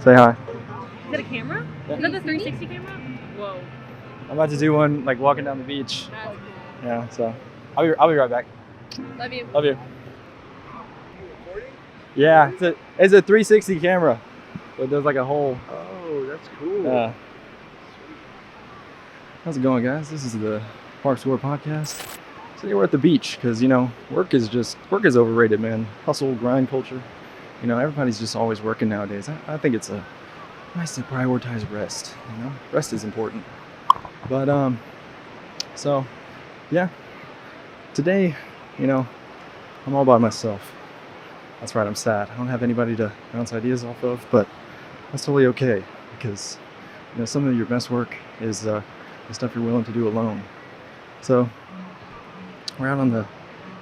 Say hi. Is that a camera? Yeah. Is that the 360 camera? Whoa. I'm about to do one like walking down the beach. That's cool. Yeah, so I'll be right back. Love you. Love you. Yeah, it's a 360 camera. So there's like a whole. Oh, that's cool. Yeah. How's it going, guys? This is the Gore podcast. Today we're at the beach because work is overrated, man. Hustle, grind culture. Everybody's just always working nowadays. I think it's nice to prioritize rest. Rest is important. But so yeah, today, I'm all by myself. That's right, I'm sad. I don't have anybody to bounce ideas off of, but that's totally okay because some of your best work is the stuff you're willing to do alone. So we're out on the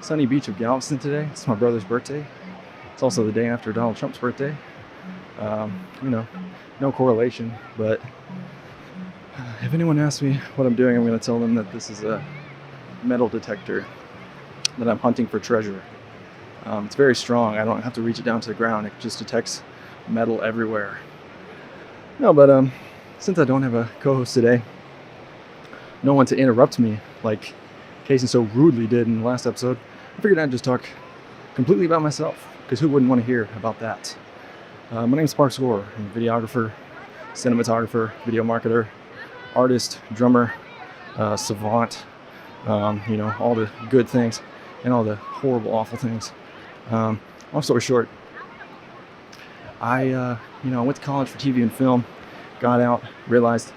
sunny beach of Galveston today. It's my brother's birthday. It's also the day after Donald Trump's birthday. No correlation, but if anyone asks me what I'm doing, I'm going to tell them that this is a metal detector, that I'm hunting for treasure. It's very strong. I don't have to reach it down to the ground. It just detects metal everywhere. No, but since I don't have a co-host today, no one to interrupt me like Casey so rudely did in the last episode, I figured I'd just talk completely about myself, because who wouldn't want to hear about that? My name's Gore. I'm a videographer, cinematographer, video marketer, artist, drummer, savant, all the good things and all the horrible, awful things. Long story short, I went to college for TV and film, got out, realized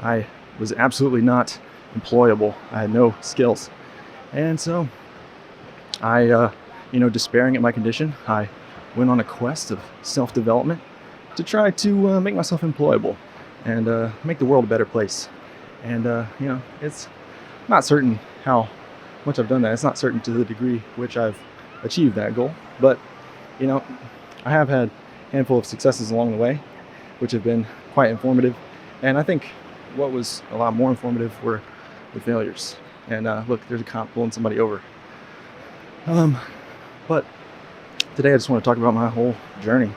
I was absolutely not employable. I had no skills. And so I, despairing at my condition, I went on a quest of self-development to try to make myself employable and make the world a better place. And, it's not certain how much I've done that. It's not certain to the degree which I've achieved that goal. But, I have had a handful of successes along the way, which have been quite informative. And I think what was a lot more informative were the failures. And look, there's a cop pulling somebody over. But today I just want to talk about my whole journey.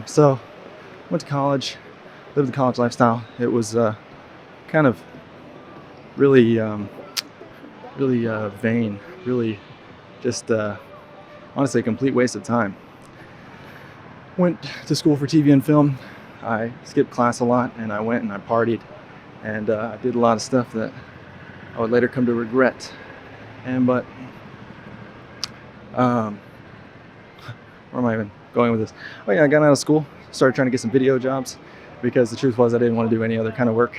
So, went to college, lived the college lifestyle. It was kind of really vain, really just honestly a complete waste of time. Went to school for TV and film. I skipped class a lot, and I went and I partied, and I did a lot of stuff that I would later come to regret. But where am I even going with this? Oh yeah, I got out of school, started trying to get some video jobs, because the truth was I didn't want to do any other kind of work.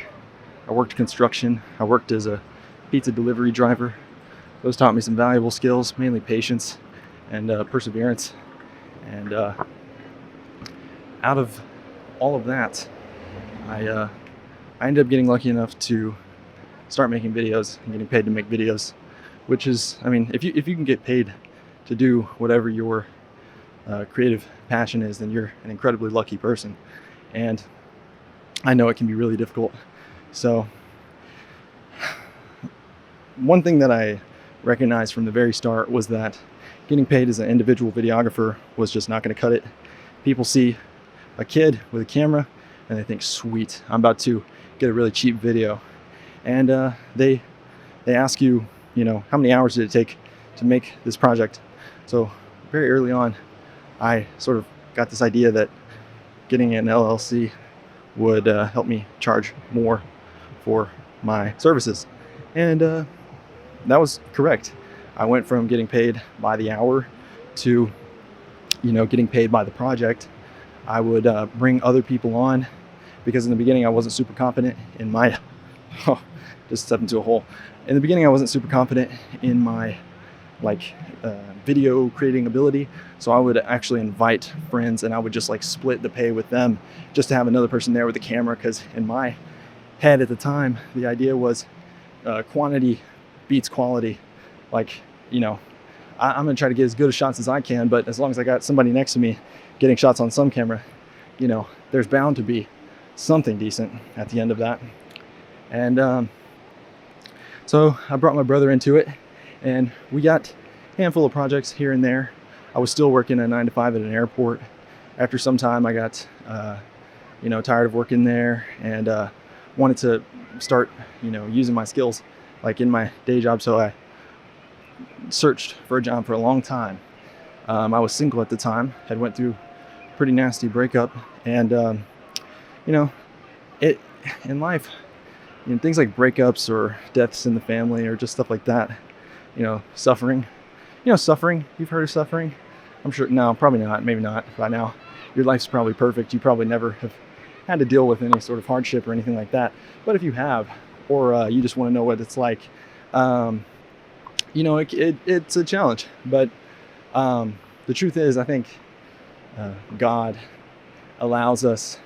I worked construction. I worked as a pizza delivery driver. Those taught me some valuable skills, mainly patience and perseverance. And out of all of that, I ended up getting lucky enough to start making videos and getting paid to make videos, which is, if you can get paid to do whatever your creative passion is, then you're an incredibly lucky person. And I know it can be really difficult. So one thing that I recognized from the very start was that getting paid as an individual videographer was just not going to cut it. People see a kid with a camera and they think, sweet, I'm about to get a really cheap video. And they ask you, how many hours did it take to make this project? So very early on, I sort of got this idea that getting an LLC would help me charge more for my services. And that was correct. I went from getting paid by the hour to, getting paid by the project. I would bring other people on, because in the beginning I wasn't super confident in my, just stepped into a hole. In the beginning I wasn't super confident in my video creating ability. So I would actually invite friends and I would just split the pay with them just to have another person there with the camera, because in my head at the time, the idea was quantity beats quality. I'm gonna try to get as good a shots as I can, but as long as I got somebody next to me getting shots on some camera, there's bound to be something decent at the end of that. And so I brought my brother into it, and we got a handful of projects here and there. I was still working a 9 to 5 at an airport. After some time, I got tired of working there, and wanted to start, using my skills like in my day job. So I searched for a job for a long time. I was single at the time, had went through a pretty nasty breakup, and it in life, things like breakups or deaths in the family or just stuff like that, suffering. Suffering. You've heard of suffering? I'm sure. No, probably not. Maybe not by now. Your life's probably perfect. You probably never have had to deal with any sort of hardship or anything like that. But if you have, or you just want to know what it's like, it's a challenge. But the truth is, I think God allows us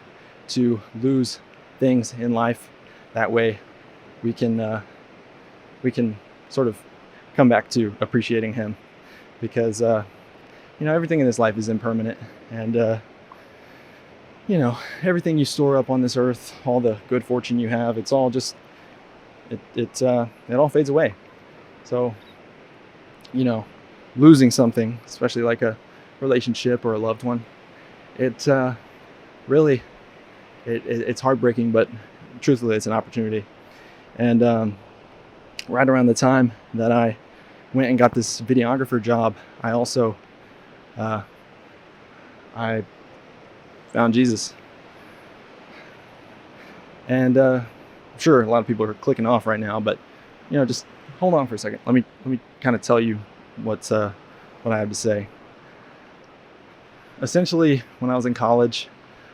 to lose things in life. That way, we can sort of come back to appreciating Him, because everything in this life is impermanent, and everything you store up on this earth, all the good fortune you have, it's all just it all fades away. So losing something, especially like a relationship or a loved one, it's heartbreaking, but truthfully, it's an opportunity. And right around the time that I went and got this videographer job, I also I found Jesus. And sure, a lot of people are clicking off right now, but just hold on for a second. Let me kind of tell you what I have to say. Essentially, when I was in college,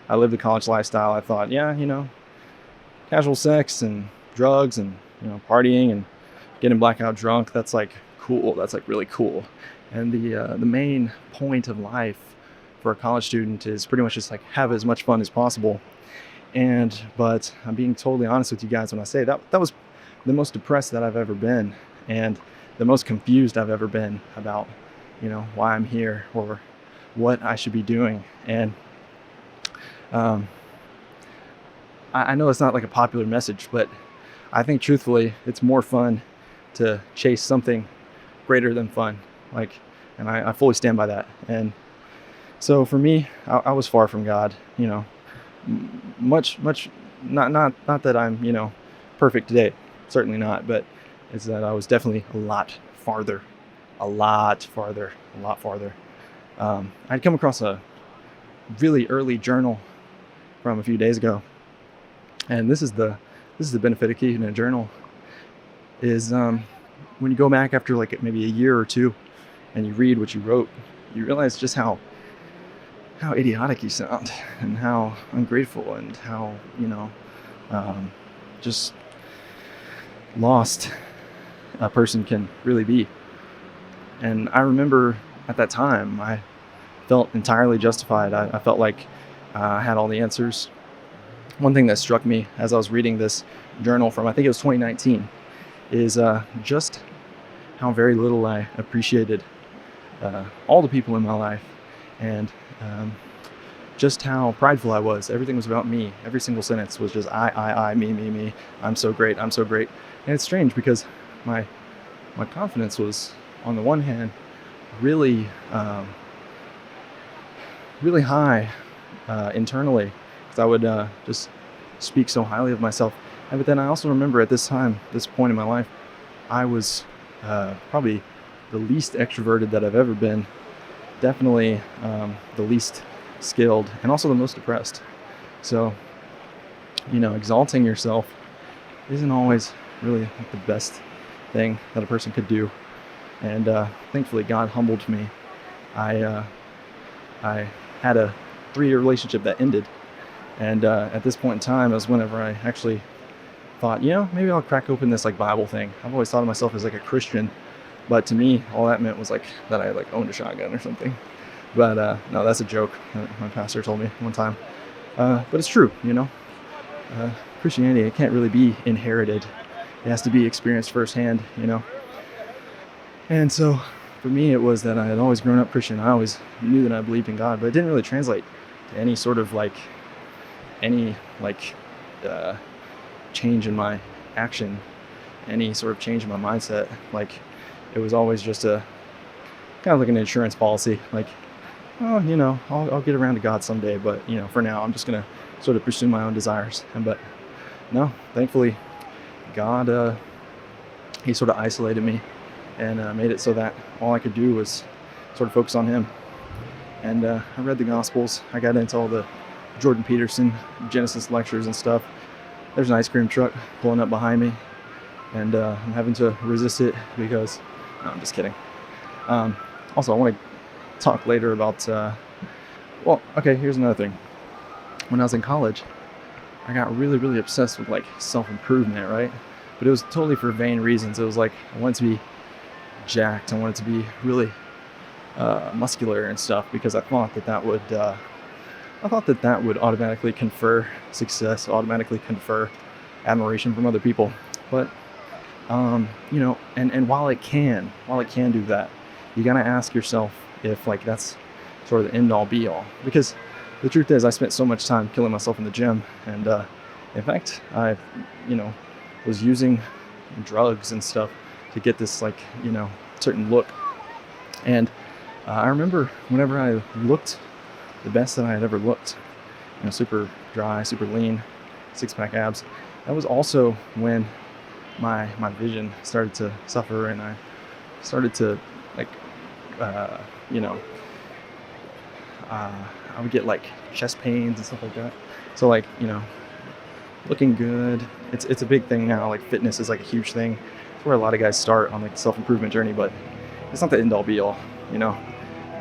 I lived a college lifestyle. I thought, casual sex and drugs and partying and getting blackout drunk, that's like cool. That's like really cool. And the main point of life for a college student is pretty much just like have as much fun as possible. But I'm being totally honest with you guys when I say that was the most depressed that I've ever been, and the most confused I've ever been about why I'm here or what I should be doing. And I know it's not like a popular message, but I think truthfully it's more fun to chase something greater than fun. And I fully stand by that. And so for me, I was far from God, much, not that I'm, perfect today, certainly not, but it's that I was definitely a lot farther. I'd come across a really early journal from a few days ago, and this is the benefit of keeping a journal is when you go back after like maybe a year or two and you read what you wrote, you realize just how idiotic you sound, and how ungrateful, and how just lost a person can really be. And I remember at that time I felt entirely justified. I felt like I had all the answers. One thing that struck me as I was reading this journal from, I think it was 2019, is just how very little I appreciated all the people in my life, and just how prideful I was. Everything was about me. Every single sentence was just I, me. I'm so great. And it's strange because my confidence was, on the one hand, really high internally, because I would just speak so highly of myself. But then I also remember at this point in my life, I was probably the least extroverted that I've ever been, definitely the least skilled, and also the most depressed. So, exalting yourself isn't always really like the best thing that a person could do. And thankfully, God humbled me. I had a 3-year relationship that ended, and at this point in time, it was whenever I actually thought, maybe I'll crack open this like Bible thing. I've always thought of myself as like a Christian, but to me, all that meant was like that I like owned a shotgun or something. But no, that's a joke that my pastor told me one time. But it's true, Christianity, it can't really be inherited. It has to be experienced firsthand, And so for me, it was that I had always grown up Christian. I always knew that I believed in God, but it didn't really translate to any sort of change in my action, any sort of change in my mindset. Like, it was always just a kind of like an insurance policy. Like, oh, I'll get around to God someday, but for now, I'm just gonna sort of pursue my own desires. But no, thankfully, God, He sort of isolated me and made it so that all I could do was sort of focus on Him. And I read the Gospels. I got into all the Jordan Peterson Genesis lectures and stuff. There's an ice cream truck pulling up behind me, and I'm having to resist it because, no, I'm just kidding. Also, I want to talk later about, okay, here's another thing. When I was in college, I got really, really obsessed with like self-improvement, right? But it was totally for vain reasons. It was like, I wanted to be jacked. I wanted to be really muscular and stuff because I thought that would automatically confer success, automatically confer admiration from other people. But and while it can do that, you gotta ask yourself if like that's sort of the end all be all. Because the truth is, I spent so much time killing myself in the gym, and in fact, I was using drugs and stuff to get this like certain look. And I remember whenever I looked the best that I had ever looked, super dry, super lean, 6-pack abs. That was also when my vision started to suffer, and I started to like, I would get like chest pains and stuff like that. So like, looking good, it's a big thing now. Like fitness is like a huge thing. It's where a lot of guys start on like the self-improvement journey, but it's not the end all be all.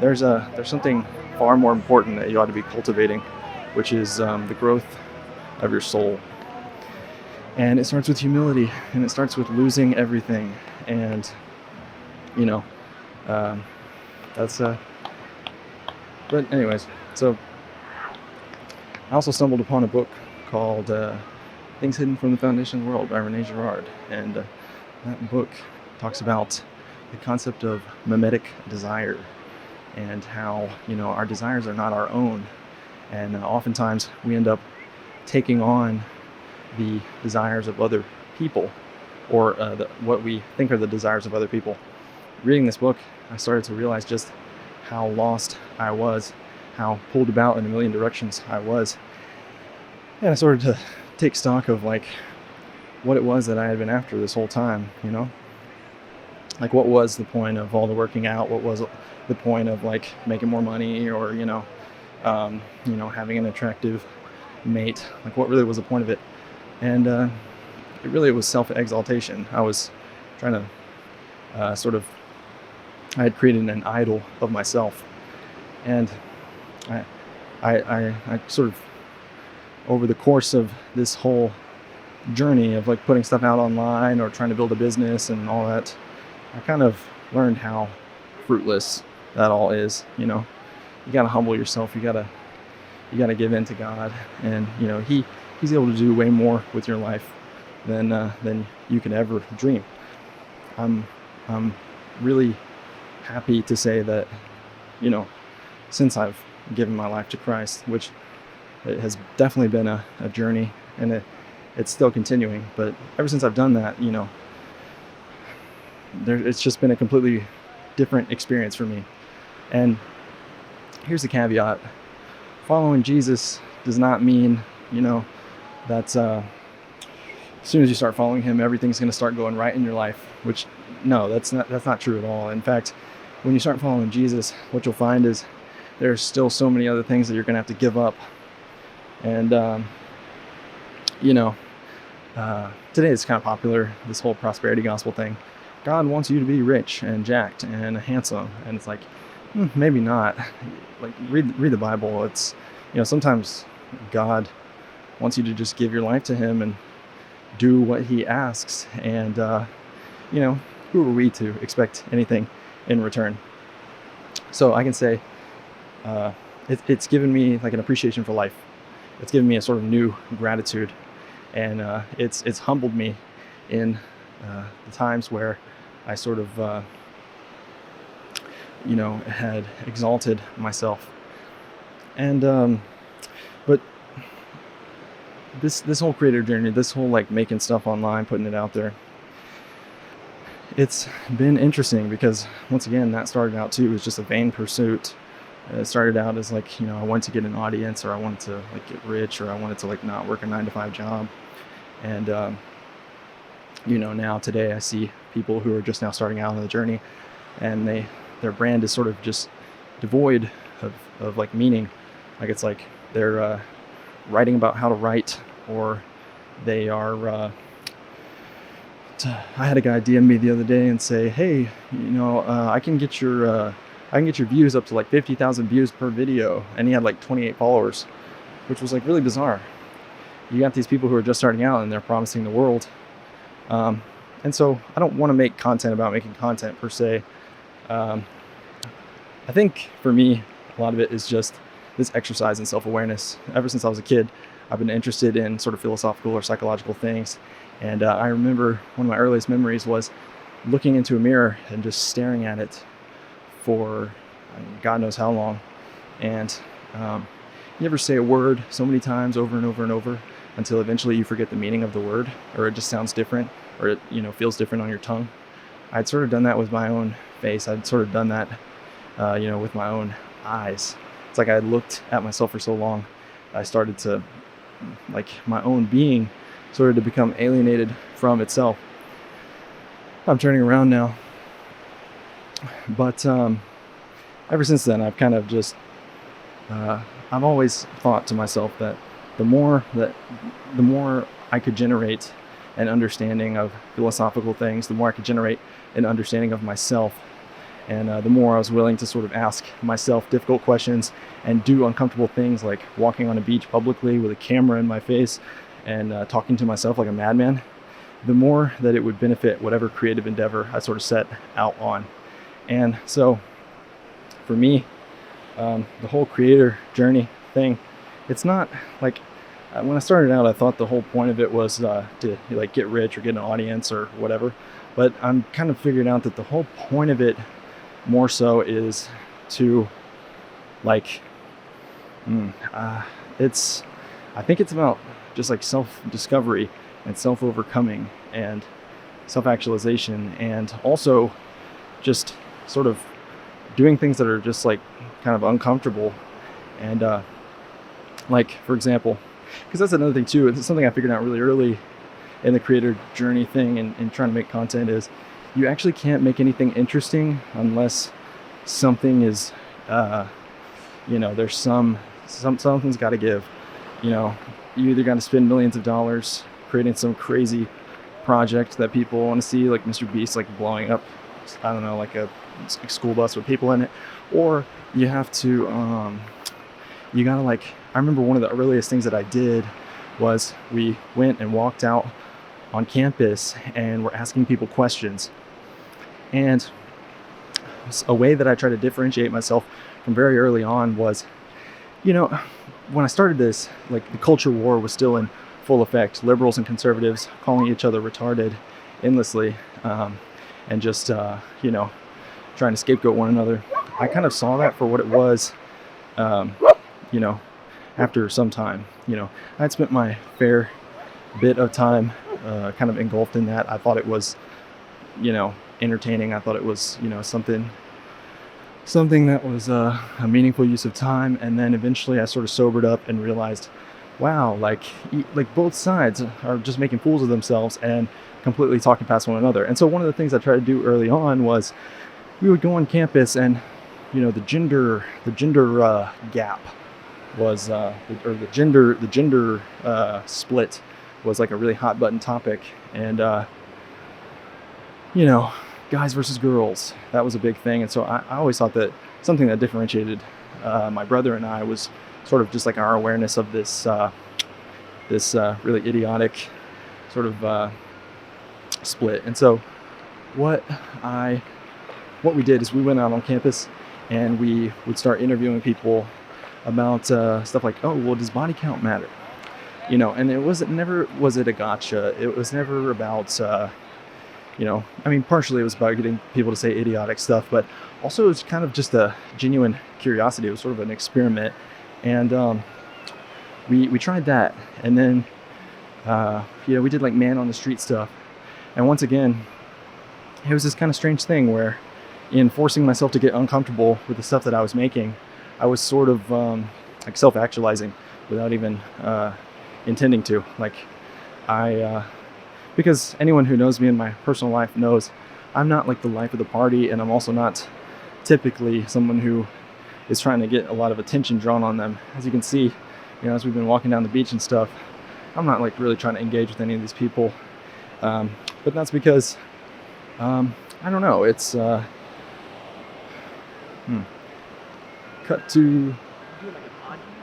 There's something far more important that you ought to be cultivating, which is the growth of your soul. And it starts with humility, and it starts with losing everything. And that's but anyways, so I also stumbled upon a book called Things Hidden from the Foundation of the World by Renee Girard. And that book talks about the concept of mimetic desire, and how our desires are not our own, and oftentimes we end up taking on the desires of other people, or what we think are the desires of other people. Reading this book, I started to realize just how lost I was, how pulled about in a million directions I was, and I started to take stock of like what it was that I had been after this whole time. Like what was the point of all the working out? What was the point of like making more money, or having an attractive mate? Like what really was the point of it? And it was self-exaltation. I was trying to I had created an idol of myself, and I sort of, over the course of this whole journey of like putting stuff out online or trying to build a business and all that, I kind of learned how fruitless that all is. You gotta humble yourself. You gotta give in to God, and He's able to do way more with your life than you can ever dream. I'm really happy to say that since I've given my life to Christ, which it has definitely been a journey, and it's still continuing, but ever since I've done that, it's just been a completely different experience for me. And here's the caveat: following Jesus does not mean that as soon as you start following Him, everything's going to start going right in your life. Which, no, that's not true at all. In fact, when you start following Jesus, what you'll find is there's still so many other things that you're going to have to give up. And today it's kind of popular, this whole prosperity gospel thing. God wants you to be rich and jacked and handsome, and it's like, maybe not. Like read the Bible. It's sometimes God wants you to just give your life to Him and do what He asks, and who are we to expect anything in return? So I can say it's given me like an appreciation for life. It's given me a sort of new gratitude, and it's humbled me in the times where I sort of had exalted myself. And but this whole creator journey, this whole like making stuff online, putting it out there, it's been interesting because once again, that started out too as just a vain pursuit, It started out as like, I wanted to get an audience, or I wanted to like get rich, or I wanted to like not work a 9 to 5 job. And now today I see people who are just now starting out on the journey, and their brand is sort of just devoid of like meaning. Like it's like they're writing about how to write, or they are. I had a guy DM me the other day and say, "Hey, I can get your views up to like 50,000 views per video," and he had like 28 followers, which was like really bizarre. You got these people who are just starting out and they're promising the world. And so I don't want to make content about making content per se. I think for me, a lot of it is just this exercise in self-awareness. Ever since I was a kid, I've been interested in sort of philosophical or psychological things. And I remember one of my earliest memories was looking into a mirror and just staring at it for God knows how long. And you ever say a word so many times over and over and over until eventually you forget the meaning of the word, or it just sounds different, or it feels different on your tongue? I'd sort of done that with my own face. I'd sort of done that with my own eyes. It's like I had looked at myself for so long, I started to, like, my own being started to become alienated from itself. I'm turning around now, but ever since then I've kind of just I've always thought to myself that the more I could generate an understanding of philosophical things, the more I could generate an understanding of myself, and the more I was willing to sort of ask myself difficult questions and do uncomfortable things like walking on a beach publicly with a camera in my face and talking to myself like a madman, the more that it would benefit whatever creative endeavor I sort of set out on. And so for me, the whole creator journey thing, it's not like when I started out, I thought the whole point of it was to like get rich or get an audience or whatever. But I'm kind of figuring out that the whole point of it more so is to like, I think it's about just like self-discovery and self-overcoming and self-actualization, and also just sort of doing things that are just like kind of uncomfortable. And like, for example, because that's another thing too, it's something I figured out really early in the creator journey thing and trying to make content, is you actually can't make anything interesting unless something is there's something's got to give. You either got to spend millions of dollars creating some crazy project that people want to see, like Mr. Beast, like blowing up, I don't know, like a school bus with people in it, or you have to you gotta, like, I remember one of the earliest things that I did was we went and walked out on campus and we're asking people questions. And a way that I try to differentiate myself from very early on was, when I started this, like, the culture war was still in full effect. Liberals and conservatives calling each other retarded endlessly, and just, trying to scapegoat one another. I kind of saw that for what it was, after some time. I'd spent my fair bit of time kind of engulfed in that. I thought it was, entertaining. I thought it was, something that was a meaningful use of time. And then eventually I sort of sobered up and realized, wow, like both sides are just making fools of themselves and completely talking past one another. And so one of the things I tried to do early on was we would go on campus, and the gender gap was the gender split was like a really hot button topic. And guys versus girls, that was a big thing. And so I always thought that something that differentiated my brother and I was sort of just like our awareness of this really idiotic sort of split. And so what we did is we went out on campus and we would start interviewing people about stuff like, oh, well, does body count matter? And it was it a gotcha. It was never about partially it was about getting people to say idiotic stuff, but also it was kind of just a genuine curiosity. It was sort of an experiment. And we tried that. And then, we did like man on the street stuff. And once again, it was this kind of strange thing where in forcing myself to get uncomfortable with the stuff that I was making, I was sort of like self-actualizing without even intending to. Like because anyone who knows me in my personal life knows I'm not like the life of the party, and I'm also not typically someone who is trying to get a lot of attention drawn on them. As you can see, as we've been walking down the beach and stuff, I'm not like really trying to engage with any of these people. But that's because, I don't know, it's, cut to,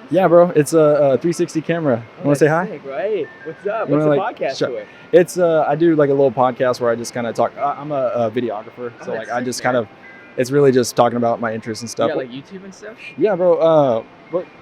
yeah, bro, it's a 360 camera. You want to say hi? Sick, right? What's up? You What's the wanna, podcast for? It's, I do like a little podcast where I just kind of talk. I'm a videographer, so like I just kind of, it's really just talking about my interests and stuff. You got like YouTube and stuff? Yeah, bro.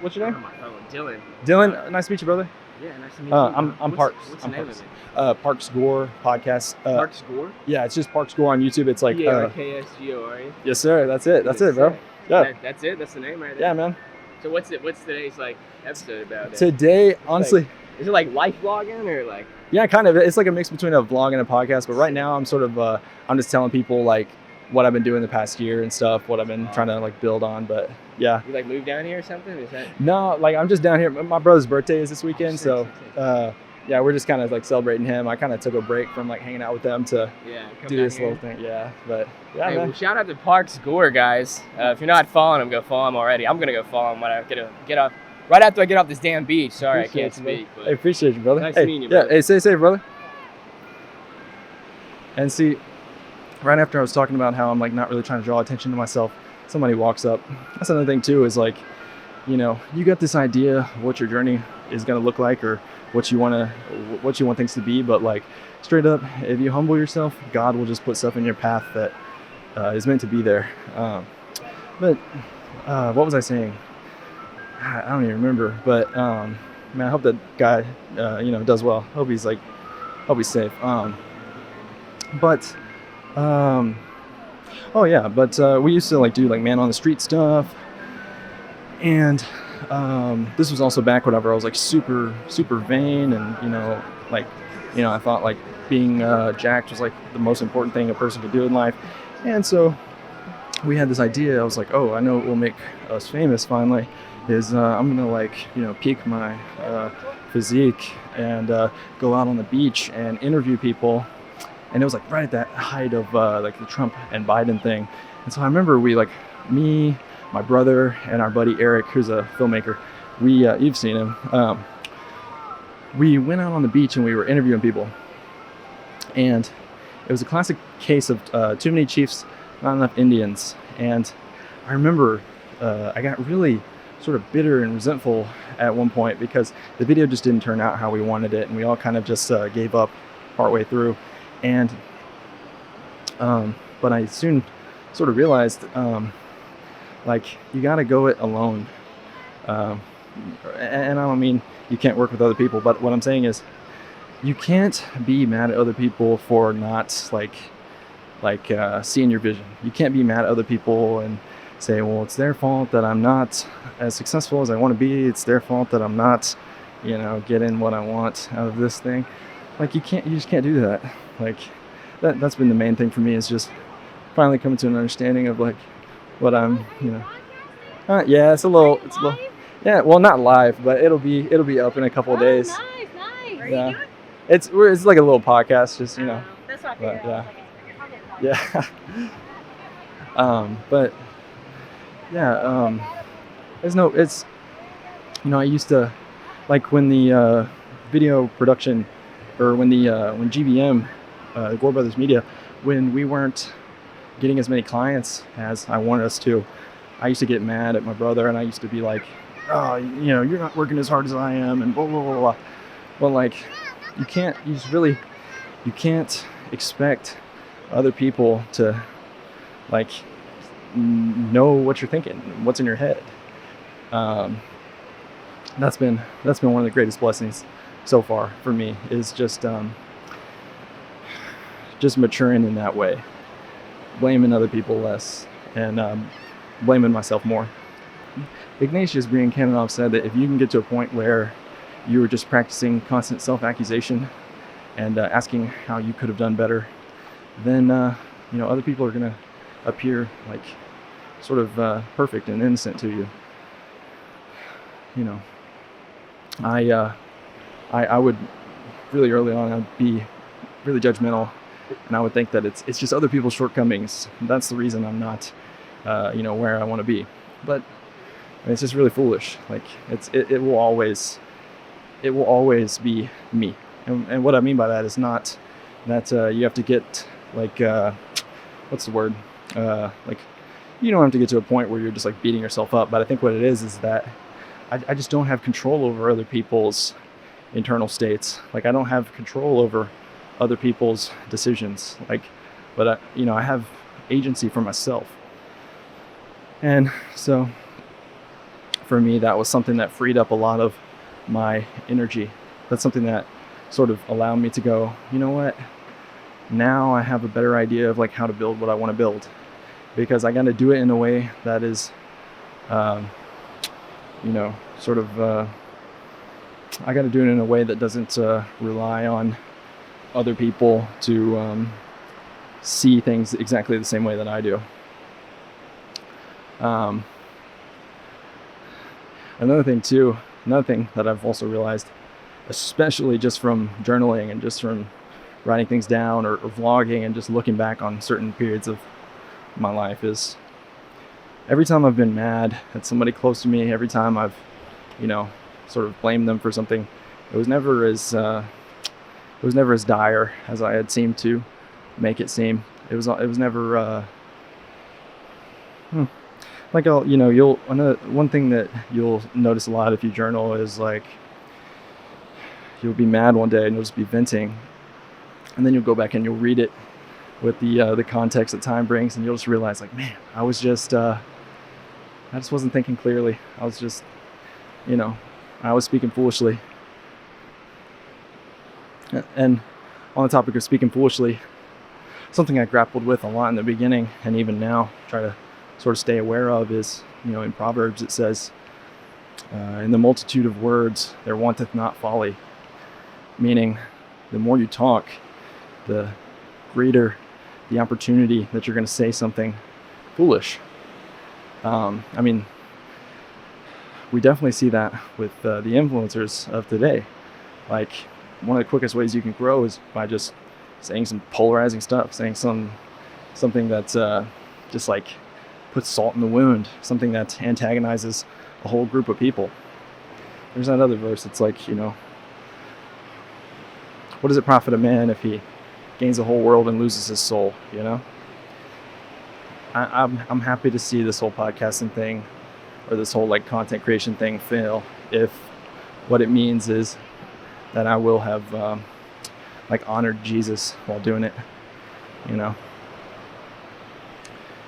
What's your name? Oh, my phone. Dylan. Dylan, nice to meet you, brother. Yeah, nice to meet you. I'm Parks. What's I'm the name Parks. of it? Parks Gore podcast. Parks Gore? Yeah, it's just Parks Gore on YouTube. It's like ParksGore. yes, sir. That's it, bro. Yeah. That's it. That's the name right there. Yeah, man. So what's today's like episode about? Today, honestly, is it like life vlogging or like? Yeah, kind of. It's like a mix between a vlog and a podcast. But right now, I'm sort of I'm just telling people like what I've been doing the past year and stuff, what I've been trying to like build on. But yeah. You like moved down here or something? Is that? No, like I'm just down here. My brother's birthday is this weekend, so yeah, we're just kind of like celebrating him. I kind of took a break from like hanging out with them to do this little thing. Yeah, but yeah, hey, man. well, shout out to Parks Gore, guys. If you're not following him, go follow him already. I'm gonna go follow him when I get off. Right after I get off this damn beach. Sorry, I can't speak. But I appreciate you, brother. Nice hey, meeting you, brother. Yeah, hey, stay safe, brother. And see, right after I was talking about how I'm like not really trying to draw attention to myself, somebody walks up. That's another thing too, is like, you got this idea of what your journey is gonna look like or what you want things to be, but like straight up, if you humble yourself, God will just put stuff in your path that is meant to be there. But what was I saying? I don't even remember. But man, I hope that guy, does well. Hope he's safe. Oh yeah, but we used to like do like man on the street stuff, and this was also back whenever I was like super vain, and I thought like being jacked was like the most important thing a person could do in life. And so we had this idea. I was like, oh, I know what will make us famous finally is I'm gonna like peak my physique and go out on the beach and interview people. And it was like right at that height of like the Trump and Biden thing. And so I remember me, my brother, and our buddy Eric, who's a filmmaker, you've seen him. We went out on the beach and we were interviewing people. And it was a classic case of too many chiefs, not enough Indians. And I remember I got really sort of bitter and resentful at one point because the video just didn't turn out how we wanted it. And we all kind of just gave up partway through. And but I soon sort of realized like you got to go it alone. And I don't mean you can't work with other people, but what I'm saying is you can't be mad at other people for not seeing your vision. You can't be mad at other people and say, well, it's their fault that I'm not as successful as I want to be. It's their fault that I'm not, getting what I want out of this thing. Like you just can't do that. Like that's been the main thing for me, is just finally coming to an understanding of like what I'm, yeah, it's a little, yeah, well, not live, but it'll be up in a couple of days. Nice. Yeah. It's like a little podcast, just, That's what I figured. Yeah. But yeah, I used to, like when the video production, or when GBM, Gore Brothers Media, when we weren't getting as many clients as I wanted us to, I used to get mad at my brother, and I used to be like, oh, you're not working as hard as I am, and blah, blah, blah, blah. Well, like, you can't expect other people to, like, know what you're thinking, what's in your head. That's been one of the greatest blessings so far for me, is just maturing in that way, blaming other people less, and blaming myself more. Ignatius Brian-Kanoff said that if you can get to a point where you were just practicing constant self-accusation and asking how you could have done better, then other people are going to appear like sort of perfect and innocent to you. you know, I would really early on, I'd be really judgmental, and I would think that it's just other people's shortcomings. That's the reason I'm not, where I want to be. But it's just really foolish. Like it will always be me. And what I mean by that is not that you have to get like what's the word? Like you don't have to get to a point where you're just like beating yourself up. But I think what it is that I just don't have control over other people's internal states. Like I don't have control over other people's decisions. But I have agency for myself. And so for me, that was something that freed up a lot of my energy. That's something that sort of allowed me to go, you know what? Now I have a better idea of like how to build what I want to build, because I got to do it in a way that is, I got to do it in a way that doesn't rely on other people to see things exactly the same way that I do. Another thing that I've also realized, especially just from journaling and just from writing things down or vlogging and just looking back on certain periods of my life, is every time I've been mad at somebody close to me, every time I've, sort of blamed them for something, it was never as dire as I had seemed to make it seem. It was never one thing that you'll notice a lot if you journal is like you'll be mad one day and you'll just be venting, and then you'll go back and you'll read it with the context that time brings, and you'll just realize like, man, I just wasn't thinking clearly. I was just, I was speaking foolishly. And on the topic of speaking foolishly, something I grappled with a lot in the beginning, and even now try to sort of stay aware of, is, in Proverbs it says, in the multitude of words there wanteth not folly. Meaning, the more you talk, the greater the opportunity that you're going to say something foolish. We definitely see that with the influencers of today. Like, one of the quickest ways you can grow is by just saying some polarizing stuff, saying something that's just like puts salt in the wound, something that antagonizes a whole group of people. There's that other verse. It's like, what does it profit a man if he gains the whole world and loses his soul? I'm happy to see this whole podcasting thing, or this whole like content creation thing, fail if what it means is that I will have honored Jesus while doing it,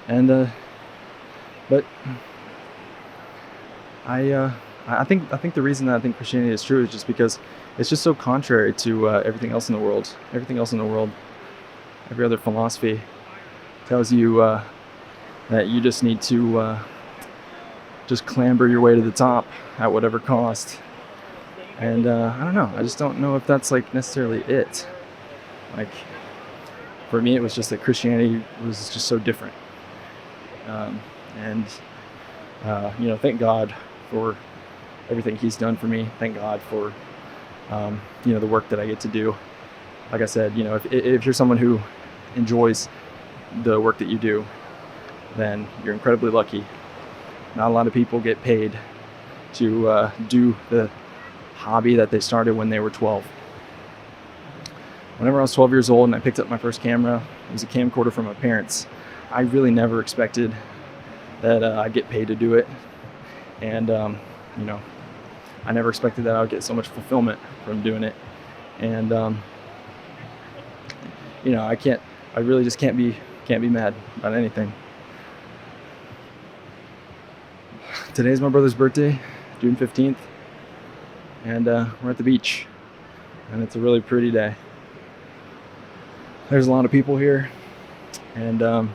and but I think the reason that I think Christianity is true is just because it's just so contrary to everything else in the world. Everything else in the world, every other philosophy tells you that you just need to just clamber your way to the top at whatever cost. And I don't know. I just don't know if that's like necessarily it. Like, for me, it was just that Christianity was just so different. Thank God for everything He's done for me. Thank God for the work that I get to do. Like I said, if you're someone who enjoys the work that you do, then you're incredibly lucky. Not a lot of people get paid to do the hobby that they started when they were 12. Whenever I was 12 years old and I picked up my first camera, it was a camcorder from my parents. I really never expected that I'd get paid to do it. And, I never expected that I would get so much fulfillment from doing it. And, I really just can't be mad about anything. Today's my brother's birthday, June 15th. And we're at the beach, and it's a really pretty day. There's a lot of people here, and a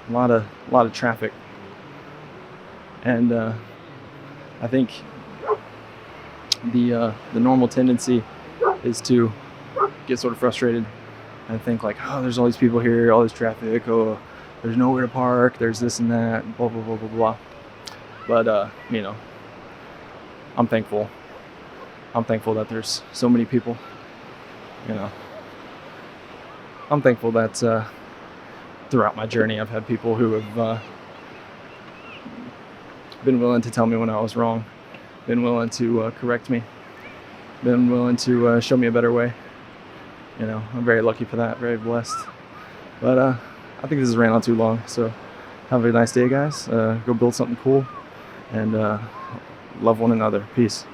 lot of traffic. And I think the normal tendency is to get sort of frustrated and think like, oh, there's all these people here, all this traffic, oh, there's nowhere to park, there's this and that, blah blah blah blah blah. But I'm thankful. I'm thankful that there's so many people, you know. I'm thankful that throughout my journey I've had people who have been willing to tell me when I was wrong, been willing to correct me, been willing to show me a better way. You know, I'm very lucky for that, very blessed. But I think this has ran on too long, so have a nice day, guys. Go build something cool and love one another. Peace.